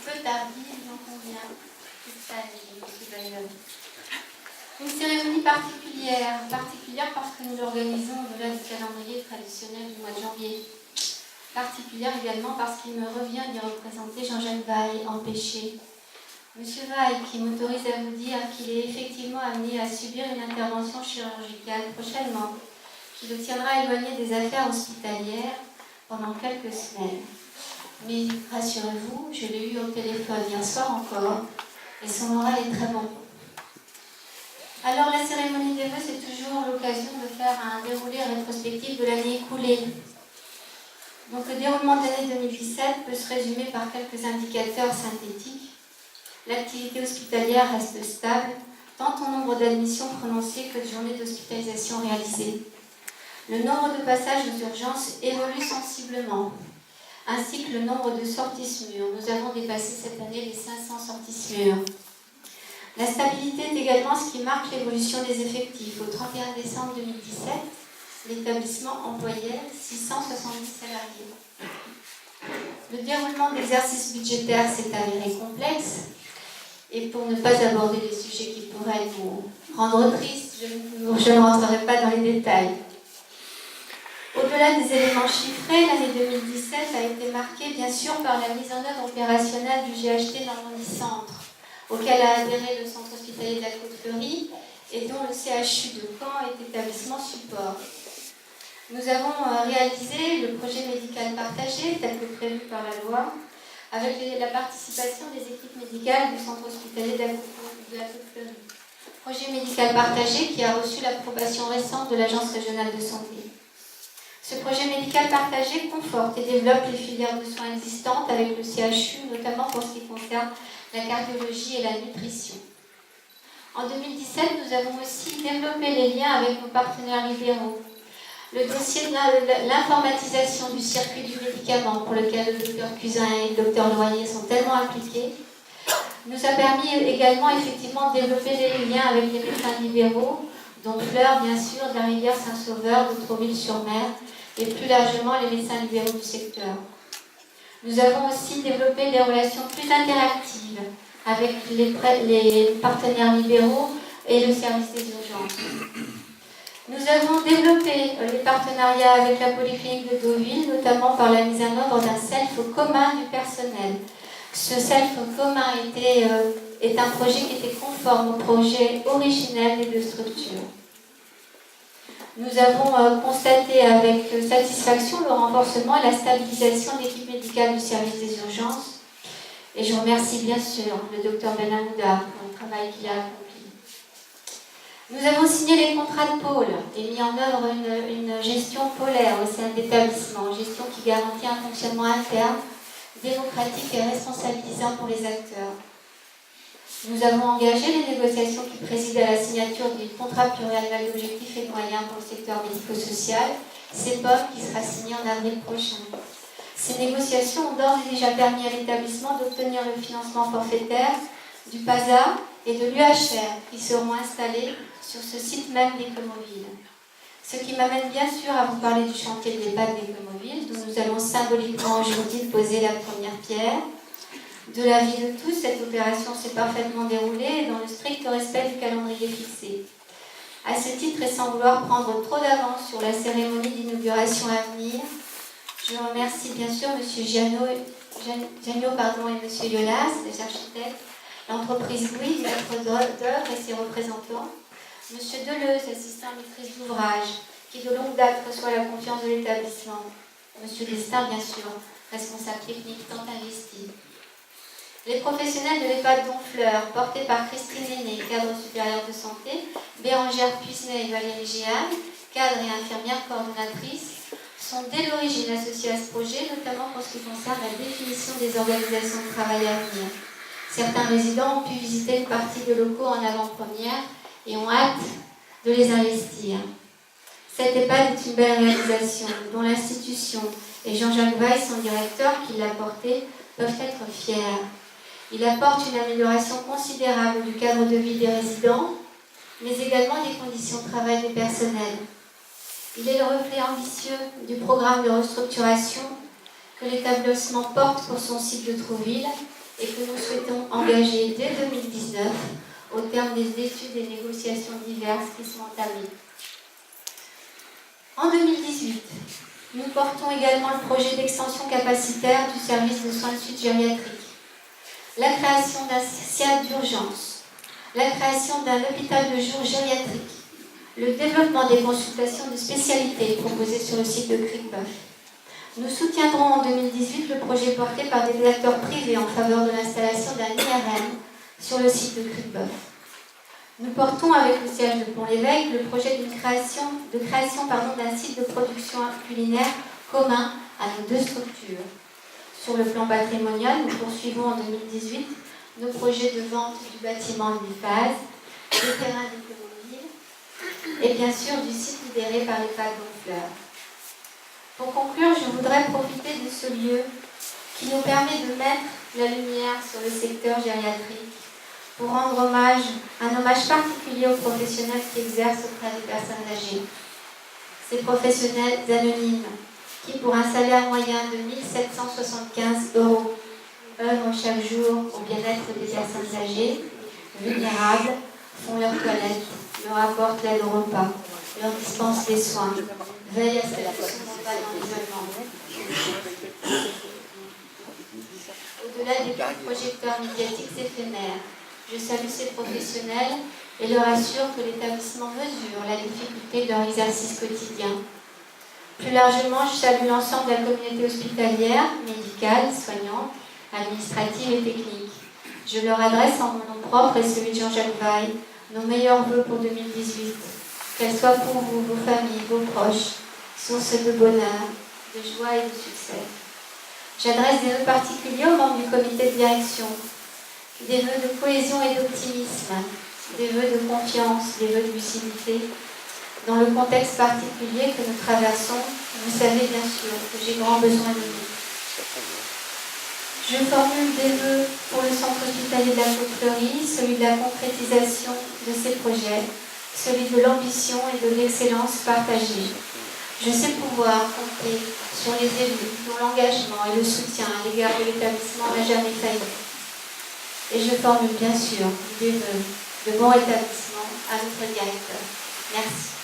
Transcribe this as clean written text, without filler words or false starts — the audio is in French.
peu tardive, j'en conviens. C'est ça, M. Bayeul. Une cérémonie particulière parce que nous l'organisons au-delà du calendrier traditionnel du mois de janvier. Particulière également parce qu'il me revient d'y représenter Jean-Jacques Vaille, empêché. Monsieur Vaille, qui m'autorise à vous dire qu'il est effectivement amené à subir une intervention chirurgicale prochainement, qui le tiendra éloigné des affaires hospitalières pendant quelques semaines. Mais rassurez-vous, je l'ai eu au téléphone hier soir encore, et son moral est très bon. Alors la cérémonie des vœux, c'est toujours l'occasion de faire un déroulé rétrospectif de l'année écoulée. Donc le déroulement de l'année 2017 peut se résumer par quelques indicateurs synthétiques. L'activité hospitalière reste stable, tant en nombre d'admissions prononcées que de journées d'hospitalisation réalisées. Le nombre de passages aux urgences évolue sensiblement, ainsi que le nombre de sorties SMUR. Nous avons dépassé cette année les 500 sorties SMUR. La stabilité est également ce qui marque l'évolution des effectifs. Au 31 décembre 2017, l'établissement employait 670 salariés. Le déroulement de l'exercice budgétaire s'est avéré complexe, et pour ne pas aborder les sujets qui pourraient vous rendre triste, je ne rentrerai pas dans les détails. Au-delà des éléments chiffrés, l'année 2017 a été marquée bien sûr par la mise en œuvre opérationnelle du GHT Normandie-Centre, auquel a adhéré le centre hospitalier de la Côte-Fleurie et dont le CHU de Caen est établissement support. Nous avons réalisé le projet médical partagé, tel que prévu par la loi, avec la participation des équipes médicales du centre hospitalier de la Côte-Fleurie. Projet médical partagé qui a reçu l'approbation récente de l'Agence régionale de santé. Ce projet médical partagé conforte et développe les filières de soins existantes avec le CHU, notamment pour ce qui concerne la cardiologie et la nutrition. En 2017, nous avons aussi développé les liens avec nos partenaires libéraux. Le dossier de l'informatisation du circuit du médicament, pour lequel le docteur Cusin et le docteur Loyer sont tellement impliqués, nous a permis également effectivement de développer des liens avec les médecins libéraux, dont Fleur, bien sûr, de la rivière Saint-Sauveur, de Trouville-sur-Mer, et plus largement les médecins libéraux du secteur. Nous avons aussi développé des relations plus interactives avec les partenaires libéraux et le service des urgences. Nous avons développé les partenariats avec la Polyclinique de Deauville, notamment par la mise en œuvre d'un self commun du personnel. Ce self commun est un projet qui était conforme au projet originel des deux structures. Nous avons constaté avec satisfaction le renforcement et la stabilisation de l'équipe médicale du service des urgences. Et je remercie bien sûr le docteur Benamouda pour le travail qu'il a accompli. Nous avons signé les contrats de pôle et mis en œuvre une gestion pôlaire au sein de l'établissement, gestion qui garantit un fonctionnement interne, démocratique et responsabilisant pour les acteurs. Nous avons engagé les négociations qui président à la signature du contrat pluriannuel d'objectifs et de moyens pour le secteur médico-social, CEPOM, qui sera signé en avril prochain. Ces négociations ont d'ores et déjà permis à l'établissement d'obtenir le financement forfaitaire du PASA et de l'UHR, qui seront installés sur ce site même d'Écomoville. Ce qui m'amène bien sûr à vous parler du chantier de l'EHPAD d'Écomoville, dont nous allons symboliquement aujourd'hui poser la première pierre. De l'avis de tous, cette opération s'est parfaitement déroulée dans le strict respect du calendrier fixé. À ce titre, et sans vouloir prendre trop d'avance sur la cérémonie d'inauguration à venir, je remercie bien sûr M. Giano et M. Yolas, les architectes, l'entreprise Louis, maître d'œuvre et ses représentants, M. Deleuze, assistant maîtrise d'ouvrage, qui de longue date reçoit la confiance de l'établissement, M. Destin, bien sûr, responsable technique tant investi. Les professionnels de l'EHPAD Donfleur, portés par Christine Lenné, cadre supérieur de santé, Bérangère Puisnet et Valérie Géane, cadre et infirmière coordonnatrice, sont dès l'origine associés à ce projet, notamment pour ce qui concerne la définition des organisations de travail à venir. Certains résidents ont pu visiter une partie de locaux en avant-première et ont hâte de les investir. Cette EHPAD est une belle réalisation dont l'institution et Jean-Jacques Vaille, son directeur, qui l'a porté, peuvent être fiers. Il apporte une amélioration considérable du cadre de vie des résidents, mais également des conditions de travail du personnel. Il est le reflet ambitieux du programme de restructuration que l'établissement porte pour son site de Trouville et que nous souhaitons engager dès 2019 au terme des études et négociations diverses qui sont entamées. En 2018, nous portons également le projet d'extension capacitaire du service de soins de suite gériatrique, la création d'un SIAD d'urgence, la création d'un hôpital de jour gériatrique, le développement des consultations de spécialité proposées sur le site de Cricbeuf. Nous soutiendrons en 2018 le projet porté par des acteurs privés en faveur de l'installation d'un IRM sur le site de Cricbeuf. Nous portons avec le siège de Pont-l'Évêque le projet de création d'un site de production culinaire commun à nos deux structures. Sur le plan patrimonial, nous poursuivons en 2018 nos projets de vente du bâtiment Unifaz, des terrains d'Écomobile et bien sûr du site libéré par les Pâques Gonfleurs. Pour conclure, je voudrais profiter de ce lieu qui nous permet de mettre la lumière sur le secteur gériatrique pour rendre un hommage particulier aux professionnels qui exercent auprès des personnes âgées. Ces professionnels anonymes qui, pour un salaire moyen de 1 775 €, œuvrent chaque jour au bien-être des personnes âgées, vulnérables, font leur toilette, leur apportent l'aide au repas, leur dispensent des soins, veillent à ce qu'elles ne soient pas dans l'isolement. Au-delà des coups de projecteurs médiatiques éphémères, je salue ces professionnels et leur assure que l'établissement mesure la difficulté de leur exercice quotidien. Plus largement, je salue l'ensemble de la communauté hospitalière, médicale, soignante, administrative et technique. Je leur adresse en mon nom propre et celui de Jean-Jacques Vaille nos meilleurs vœux pour 2018. Qu'elle soit pour vous, vos familles, vos proches, source de bonheur, de joie et de succès. J'adresse des vœux particuliers aux membres du comité de direction, des vœux de cohésion et d'optimisme, des vœux de confiance, des vœux de lucidité. Dans le contexte particulier que nous traversons, vous savez bien sûr que j'ai grand besoin de vous. Je formule des vœux pour le centre hospitalier de la Côte-Fleurie, celui de la concrétisation de ses projets, celui de l'ambition et de l'excellence partagée. Je sais pouvoir compter sur les élus dont l'engagement et le soutien à l'égard de l'établissement n'a jamais failli. Et je formule bien sûr des vœux de bon rétablissement à notre directeur. Merci.